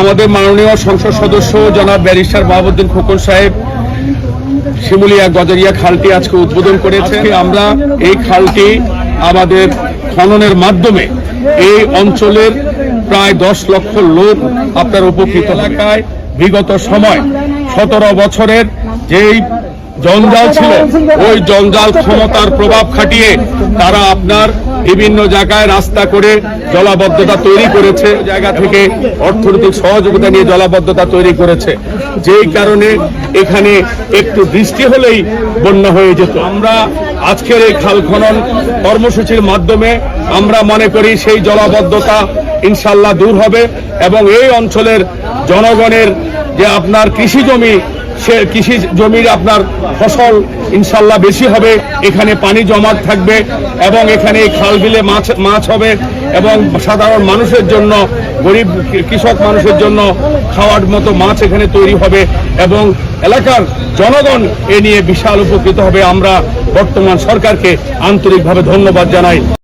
আমাদের মাননীয় সংসদ সদস্য জনাব ব্যারিস্টার বাহাবুদ্দিন খোকন সাহেব শিমুলিয়া গজারিয়া খালটি আজকে উদ্বোধন করেছেন। আমরা এই খালটি আমাদের খননের মাধ্যমে এই অঞ্চলের প্রায় 10 লক্ষ লোক আপনার উপকৃত। এলাকায় বিগত সময় 17 বছরের যেই জঞ্জাল ছিল, ওই জঞ্জাল ক্ষমতার প্রভাব খাটিয়ে তারা আপনার বিভিন্ন জায়গায় রাস্তা করে জলাবদ্ধতা তৈরি করেছে, জায়গা থেকে অর্থনৈতিক সহযোগিতা নিয়ে জলাবদ্ধতা তৈরি করেছে, যেই কারণে এখানে একটু বৃষ্টি হলেই বন্যা হয়ে যেত। আমরা আজকের এই খাল খনন কর্মসূচির মাধ্যমে আমরা মনে করি সেই জলাবদ্ধতা ইনশাল্লাহ দূর হবে এবং এই অঞ্চলের জনগণের যে আপনার কৃষি জমির আপনার ফসল ইনশাল্লাহ বেশি হবে, এখানে পানি জমাট থাকবে এবং এখানে খাল বিলে মাছ হবে এবং সাধারণ মানুষের জন্য, গরিব কৃষক মানুষের জন্য খাওয়ার মতো মাছ এখানে তৈরি হবে এবং এলাকার জনগণ এ নিয়ে বিশাল উপকৃত হবে। আমরা বর্তমান সরকারকে আন্তরিকভাবে ধন্যবাদ জানাই।